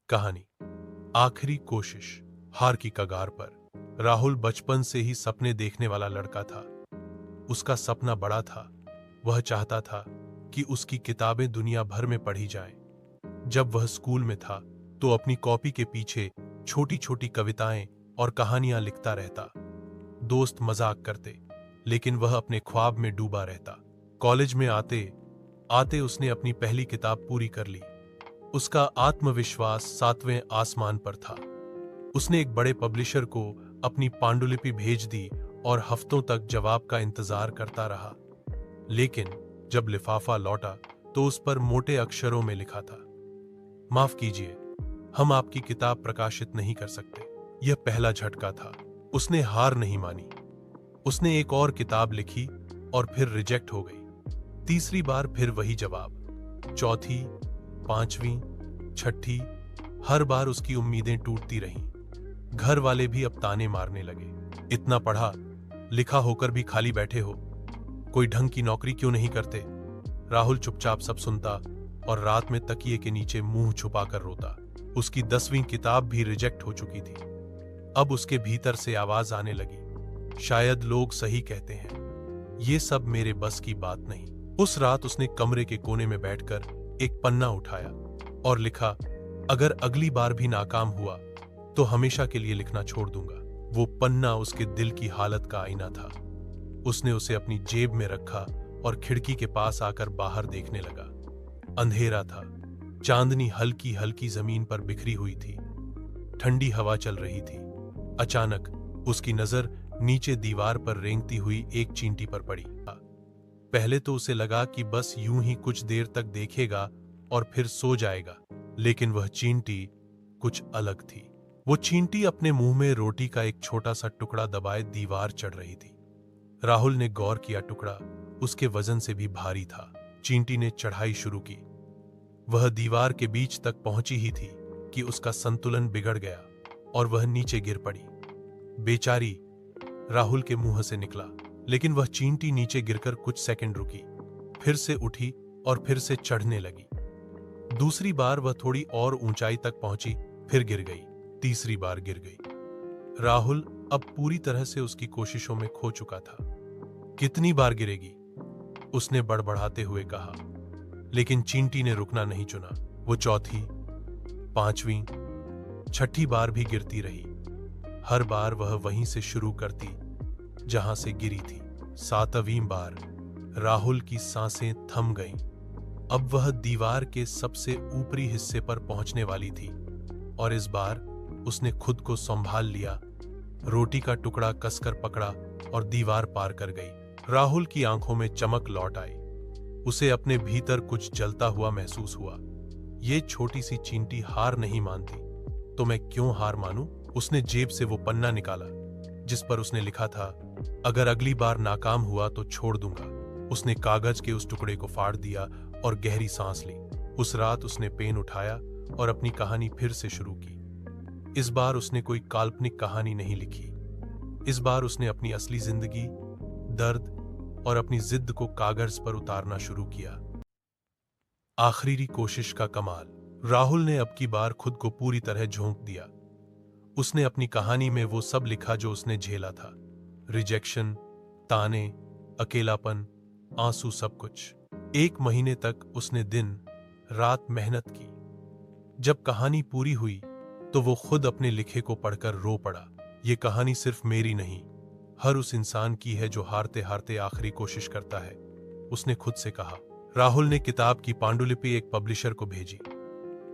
कहानी आखिरी कोशिश। हार की कगार पर राहुल बचपन से ही सपने देखने वाला लड़का था। उसका सपना बड़ा था। वह चाहता था कि उसकी किताबें दुनिया भर में पढ़ी जाएं। जब वह स्कूल में था तो अपनी कॉपी के पीछे छोटी छोटी कविताएं और कहानियां लिखता रहता। दोस्त मजाक करते, लेकिन वह अपने ख्वाब में डूबा रहता। कॉलेज में आते आते उसने अपनी पहली किताब पूरी कर ली। उसका आत्मविश्वास 7वें आसमान पर था। उसने एक बड़े पब्लिशर को अपनी पांडुलिपि भेज दी और हफ्तों तक जवाब का इंतजार करता रहा। लेकिन जब लिफाफा लौटा तो उस पर मोटे अक्षरों में लिखा था, माफ कीजिए, हम आपकी किताब प्रकाशित नहीं कर सकते। यह पहला झटका था। उसने हार नहीं मानी। उसने एक और किताब लिखी और फिर रिजेक्ट हो गई। तीसरी बार फिर वही जवाब। चौथी, पांचवी, छठी, हर बार उसकी उम्मीदें टूटती रहीं। घर वाले भी अब ताने मारने लगे। इतना पढ़ा लिखा होकर भी खाली बैठे हो, कोई ढंग की नौकरी क्यों नहीं करते। राहुल चुपचाप सब सुनता और रात में तकिए के नीचे मुंह छुपाकर रोता। उसकी 10वीं किताब भी रिजेक्ट हो चुकी थी। अब उसके भीतर से आवाज आने लगी, शायद लोग सही कहते हैं, ये सब मेरे बस की बात नहीं। उस रात उसने कमरे के कोने में बैठकर एक पन्ना उठाया और लिखा, अगर अगली बार भी नाकाम हुआ तो हमेशा के लिए लिखना छोड़ दूंगा। वो पन्ना उसके दिल की हालत का आईना था। उसने उसे अपनी जेब में रखा और खिड़की के पास आकर बाहर देखने लगा। अंधेरा था। चांदनी हल्की हल्की जमीन पर बिखरी हुई थी। ठंडी हवा चल रही थी। अचानक उसकी नजर नीचे दीवार पर रेंगती हुई एक चींटी पर पड़ी। पहले तो उसे लगा कि बस यूं ही कुछ देर तक देखेगा और फिर सो जाएगा, लेकिन वह चींटी कुछ अलग थी। वो चींटी अपने मुंह में रोटी का एक छोटा सा टुकड़ा दबाए दीवार चढ़ रही थी। राहुल ने गौर किया, टुकड़ा उसके वजन से भी भारी था। चींटी ने चढ़ाई शुरू की। वह दीवार के बीच तक पहुंची ही थी कि उसका संतुलन बिगड़ गया और वह नीचे गिर पड़ी। बेचारी, राहुल के मुंह से निकला, लेकिन वह चींटी नीचे गिरकर कुछ सेकंड रुकी, फिर से उठी और फिर से चढ़ने लगी। दूसरी बार वह थोड़ी और ऊंचाई तक पहुंची, फिर गिर गई। तीसरी बार गिर गई। राहुल अब पूरी तरह से उसकी कोशिशों में खो चुका था। कितनी बार गिरेगी, उसने बड़बड़ाते हुए कहा, लेकिन चींटी ने रुकना नहीं चुना। वो चौथी, पांचवी, छठी बार भी गिरती रही। हर बार वह वहीं से शुरू करती जहां से गिरी थी। 7वीं बार राहुल की सांसें थम गईं। अब वह दीवार के सबसे ऊपरी हिस्से पर पहुंचने वाली थी और इस बार उसने खुद को संभाल लिया, रोटी का टुकड़ा कसकर पकड़ा और दीवार पार कर गई। राहुल की आंखों में चमक लौट आई। उसे अपने भीतर कुछ जलता हुआ महसूस हुआ। ये छोटी सी चींटी हार नहीं मानती, तो मैं क्यों हार मानूं? उसने जेब से वो पन्ना निकाला जिस पर उसने लिखा था, अगर अगली बार नाकाम हुआ तो छोड़ दूंगा। उसने कागज के उस टुकड़े को फाड़ दिया और गहरी सांस ली। उस रात उसने पेन उठाया और अपनी कहानी फिर से शुरू की। इस बार उसने कोई काल्पनिक कहानी नहीं लिखी। इस बार उसने अपनी असली जिंदगी, दर्द और अपनी जिद को कागज पर उतारना शुरू किया। आखिरी कोशिश का कमाल। राहुल ने अब की बार खुद को पूरी तरह झोंक दिया। उसने अपनी कहानी में वो सब लिखा जो उसने झेला था, रिजेक्शन, ताने, अकेलापन, आंसू, सब कुछ। 1 महीने तक उसने दिन रात मेहनत की। जब कहानी पूरी हुई तो वो खुद अपने लिखे को पढ़कर रो पड़ा। ये कहानी सिर्फ मेरी नहीं, हर उस इंसान की है जो हारते हारते आखिरी कोशिश करता है, उसने खुद से कहा। राहुल ने किताब की पांडुलिपि एक पब्लिशर को भेजी।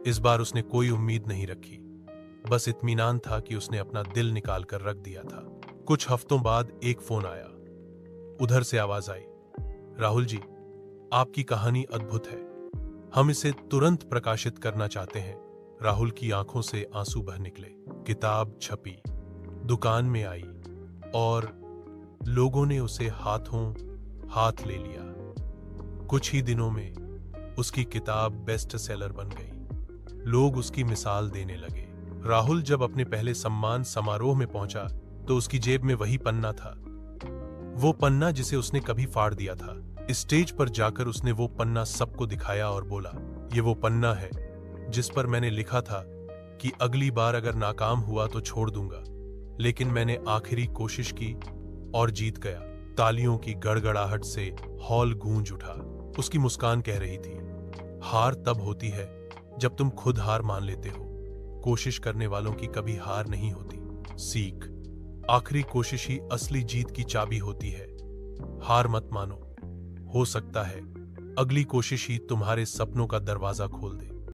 इस बार उसने कोई उम्मीद नहीं रखी, बस इत्मीनान था कि उसने अपना दिल निकाल कर रख दिया था। कुछ हफ्तों बाद एक फोन आया। उधर से आवाज आई, राहुल जी, आपकी कहानी अद्भुत है, हम इसे तुरंत प्रकाशित करना चाहते हैं। राहुल की आंखों से आंसू बह निकले। किताब छपी, दुकान में आई और लोगों ने उसे हाथों हाथ ले लिया। कुछ ही दिनों में उसकी किताब बेस्ट सेलर बन गई। लोग उसकी मिसाल देने लगे। राहुल जब अपने पहले सम्मान समारोह में पहुंचा तो उसकी जेब में वही पन्ना था, वो पन्ना जिसे उसने कभी फाड़ दिया था। स्टेज पर जाकर उसने वो पन्ना सबको दिखाया और बोला, ये वो पन्ना है जिस पर मैंने लिखा था कि अगली बार अगर नाकाम हुआ तो छोड़ दूंगा, लेकिन मैंने आखिरी कोशिश की और जीत गया। तालियों की गड़गड़ाहट से हॉल गूंज उठा। उसकी मुस्कान कह रही थी, हार तब होती है जब तुम खुद हार मान लेते हो। कोशिश करने वालों की कभी हार नहीं होती। सीख, आखिरी कोशिश ही असली जीत की चाबी होती है। हार मत मानो, हो सकता है अगली कोशिश ही तुम्हारे सपनों का दरवाजा खोल दे।